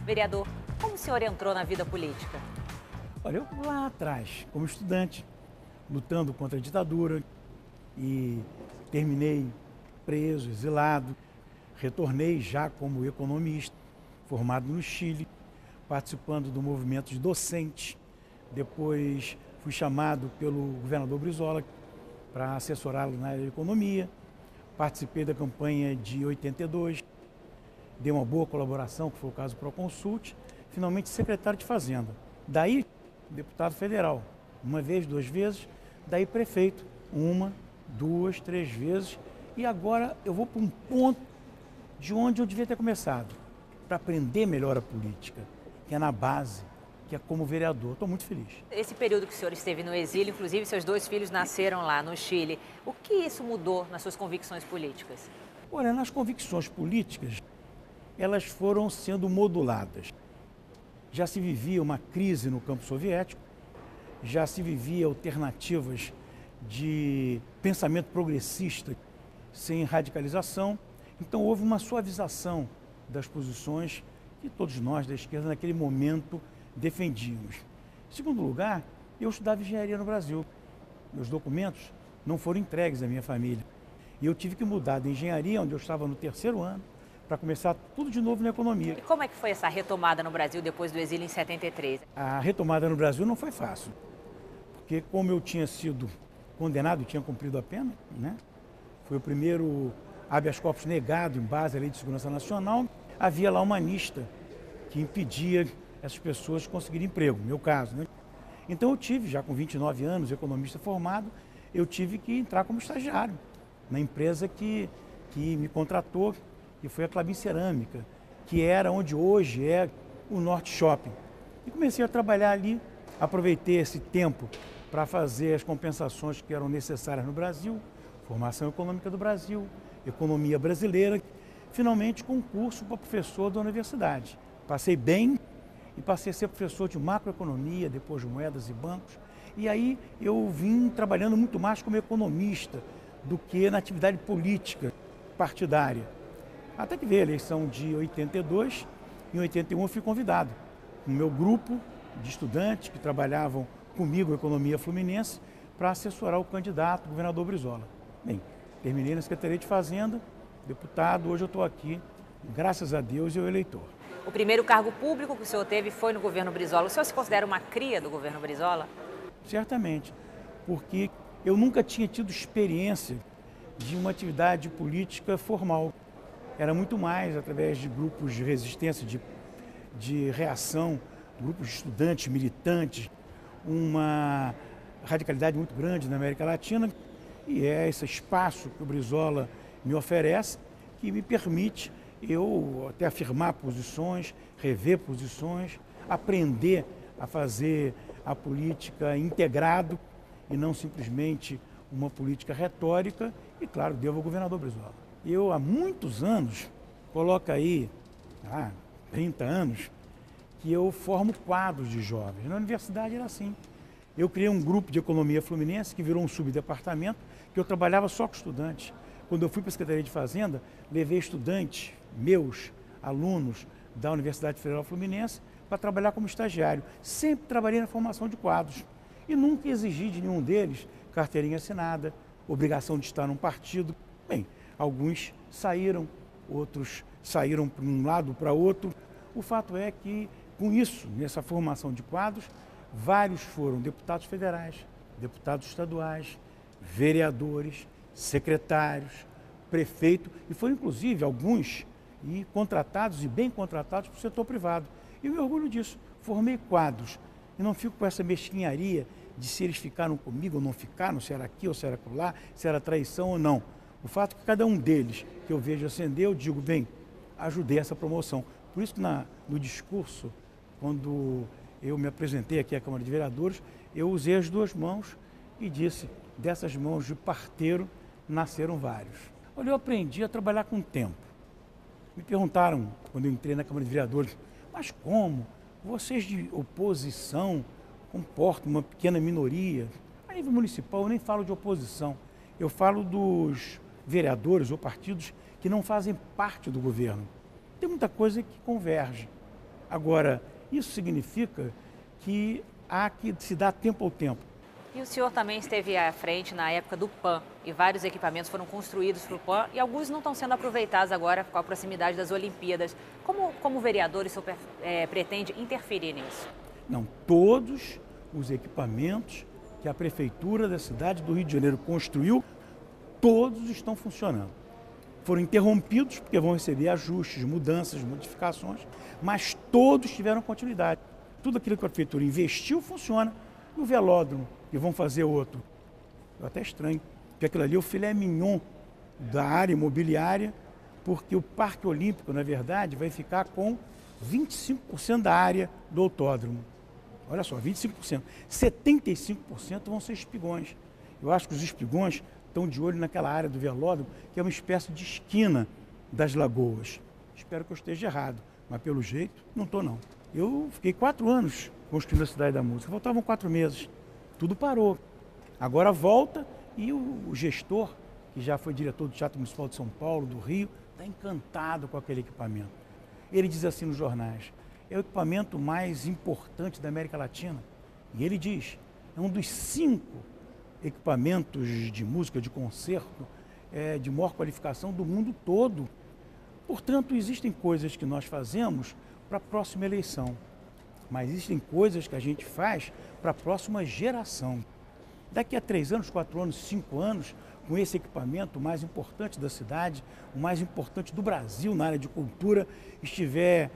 Vereador, como o senhor entrou na vida política? Olha, eu lá atrás, como estudante, lutando contra a ditadura e terminei preso, exilado, retornei já como economista, formado no Chile, participando do movimento de docentes. Depois fui chamado pelo governador Brizola para assessorá-lo na área de economia. Participei da campanha de 82, dei uma boa colaboração, que foi o caso do Proconsult, finalmente secretário de Fazenda. Daí, deputado federal, uma vez, duas vezes, daí prefeito, uma, duas, três vezes, e agora eu vou para um ponto de onde eu devia ter começado, para aprender melhor a política, que é na base, que é como vereador. Estou muito feliz. Esse período que o senhor esteve no exílio, inclusive seus dois filhos nasceram lá no Chile, o que isso mudou nas suas convicções políticas? Olha, nas convicções políticas, elas foram sendo moduladas. Já se vivia uma crise no campo soviético, já se vivia alternativas de pensamento progressista sem radicalização. Então houve uma suavização das posições que todos nós da esquerda naquele momento defendíamos. Em segundo lugar, eu estudava engenharia no Brasil. Meus documentos não foram entregues à minha família. E eu tive que mudar da engenharia, onde eu estava no terceiro ano, para começar tudo de novo na economia. E como é que foi essa retomada no Brasil depois do exílio em 73? A retomada no Brasil não foi fácil, porque como eu tinha sido condenado, tinha cumprido a pena, né? Foi o primeiro habeas corpus negado em base à Lei de Segurança Nacional, havia lá uma anista que impedia essas pessoas de conseguirem emprego, no meu caso, né? Então eu tive, já com 29 anos, economista formado, eu tive que entrar como estagiário na empresa que me contratou, que foi a Klabin Cerâmica, que era onde hoje é o Norte Shopping. E comecei a trabalhar ali, aproveitei esse tempo para fazer as compensações que eram necessárias no Brasil, formação econômica do Brasil, economia brasileira, finalmente concurso para professor da universidade. Passei bem e passei a ser professor de macroeconomia, depois de moedas e bancos. E aí eu vim trabalhando muito mais como economista do que na atividade política partidária. Até que veio a eleição de 82, em 81 eu fui convidado, com o meu grupo de estudantes que trabalhavam comigo, Economia Fluminense, para assessorar o candidato, o governador Brizola. Bem, terminei na Secretaria de Fazenda, deputado, hoje eu estou aqui, graças a Deus, eu eleitor. O primeiro cargo público que o senhor teve foi no governo Brizola. O senhor se considera uma cria do governo Brizola? Certamente, porque eu nunca tinha tido experiência de uma atividade política formal. Era muito mais através de grupos de resistência, de reação, grupos de estudantes, militantes, uma radicalidade muito grande na América Latina, e é esse espaço que o Brizola me oferece que me permite eu até afirmar posições, rever posições, aprender a fazer a política integrado e não simplesmente uma política retórica, e claro, devo ao governador Brizola. Eu há muitos anos, coloco aí, 30 anos, que eu formo quadros de jovens. Na universidade era assim. Eu criei um grupo de economia fluminense que virou um subdepartamento, que eu trabalhava só com estudantes. Quando eu fui para a Secretaria de Fazenda, levei estudantes, meus alunos da Universidade Federal Fluminense, para trabalhar como estagiário. Sempre trabalhei na formação de quadros e nunca exigi de nenhum deles carteirinha assinada, obrigação de estar num partido. Bem, alguns saíram, outros saíram para um lado, para outro. O fato é que, com isso, nessa formação de quadros, vários foram deputados federais, deputados estaduais, vereadores, secretários, prefeito, e foram inclusive alguns contratados e bem contratados para o setor privado. E eu me orgulho disso. Formei quadros e não fico com essa mesquinharia de se eles ficaram comigo ou não ficaram, se era aqui ou se era lá, se era traição ou não. O fato é que cada um deles que eu vejo ascender, eu digo, bem, ajudei essa promoção. Por isso que no discurso, quando eu me apresentei aqui à Câmara de Vereadores, eu usei as duas mãos e disse, dessas mãos de parteiro nasceram vários. Olha, eu aprendi a trabalhar com o tempo. Me perguntaram, quando eu entrei na Câmara de Vereadores, mas como vocês de oposição comportam uma pequena minoria? A nível municipal eu nem falo de oposição, eu falo dos vereadores ou partidos que não fazem parte do governo. Tem muita coisa que converge. Agora, isso significa que há que se dar tempo ao tempo. E o senhor também esteve à frente na época do PAN, e vários equipamentos foram construídos para o PAN e alguns não estão sendo aproveitados agora com a proximidade das Olimpíadas. Como vereador, o senhor pretende interferir nisso? Não, todos os equipamentos que a Prefeitura da cidade do Rio de Janeiro construiu, todos estão funcionando. Foram interrompidos porque vão receber ajustes, mudanças, modificações, mas todos tiveram continuidade. Tudo aquilo que a Prefeitura investiu funciona. E o velódromo, que vão fazer outro. Eu até estranho, porque aquilo ali é o filé mignon da área imobiliária, porque o Parque Olímpico, na verdade, vai ficar com 25% da área do autódromo. Olha só, 25%. 75% vão ser espigões. Eu acho que os espigões estão de olho naquela área do velódromo, que é uma espécie de esquina das lagoas. Espero que eu esteja errado, mas pelo jeito, não estou não. Eu fiquei 4 anos construindo a Cidade da Música, faltavam 4 meses. Tudo parou. Agora volta e o gestor, que já foi diretor do Teatro Municipal de São Paulo, do Rio, está encantado com aquele equipamento. Ele diz assim nos jornais, é o equipamento mais importante da América Latina. E ele diz, é um dos 5 equipamentos de música, de concerto, de maior qualificação do mundo todo. Portanto, existem coisas que nós fazemos para a próxima eleição, mas existem coisas que a gente faz para a próxima geração. Daqui a 3 anos, 4 anos, 5 anos, com esse equipamento, o mais importante da cidade, o mais importante do Brasil na área de cultura, estiver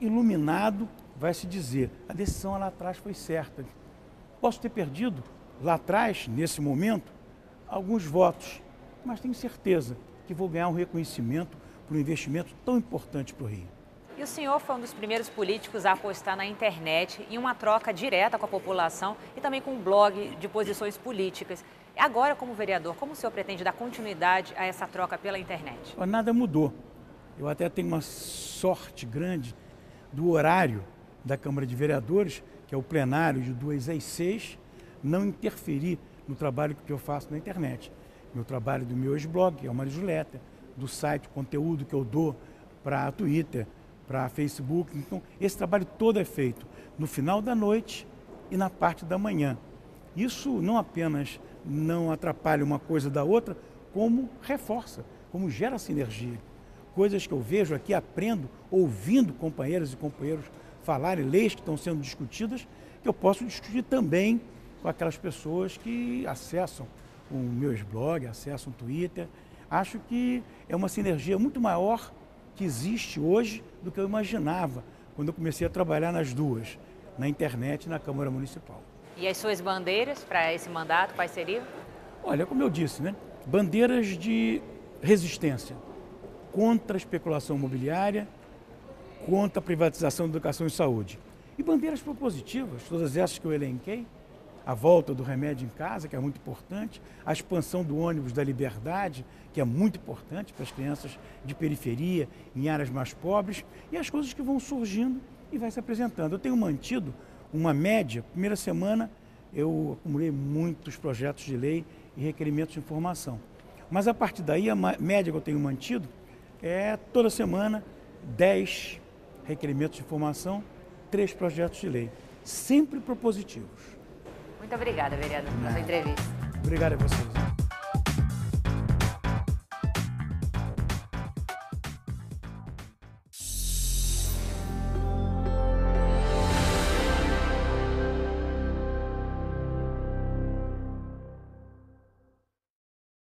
iluminado, vai se dizer, a decisão lá atrás foi certa. Posso ter perdido lá atrás, nesse momento, alguns votos, mas tenho certeza que vou ganhar um reconhecimento por um investimento tão importante para o Rio. E o senhor foi um dos primeiros políticos a apostar na internet em uma troca direta com a população e também com um blog de posições políticas. Agora, como vereador, como o senhor pretende dar continuidade a essa troca pela internet? Nada mudou. Eu até tenho uma sorte grande do horário da Câmara de Vereadores, que é o plenário de 2 às 6, não interferir no trabalho que eu faço na internet. Meu trabalho do meu ex-blog, que é uma newsletter, do site, o conteúdo que eu dou para Twitter, para Facebook. Então, esse trabalho todo é feito no final da noite e na parte da manhã. Isso não apenas não atrapalha uma coisa da outra, como reforça, como gera sinergia. Coisas que eu vejo aqui, aprendo, ouvindo companheiras e companheiros falarem, leis que estão sendo discutidas, que eu posso discutir também com aquelas pessoas que acessam o meu blog, acessam o Twitter. Acho que é uma sinergia muito maior que existe hoje do que eu imaginava quando eu comecei a trabalhar nas duas, na internet e na Câmara Municipal. E as suas bandeiras para esse mandato, quais seriam? Olha, como eu disse, né? Bandeiras de resistência contra a especulação imobiliária, contra a privatização da educação e saúde. E bandeiras propositivas, todas essas que eu elenquei, a volta do remédio em casa, que é muito importante, a expansão do ônibus da Liberdade, que é muito importante para as crianças de periferia, em áreas mais pobres, e as coisas que vão surgindo e vai se apresentando. Eu tenho mantido uma média, primeira semana eu acumulei muitos projetos de lei e requerimentos de informação. Mas a partir daí, a média que eu tenho mantido é toda semana 10 requerimentos de informação, 3 projetos de lei, sempre propositivos. Muito obrigada, vereador, pela sua entrevista. Obrigado a vocês.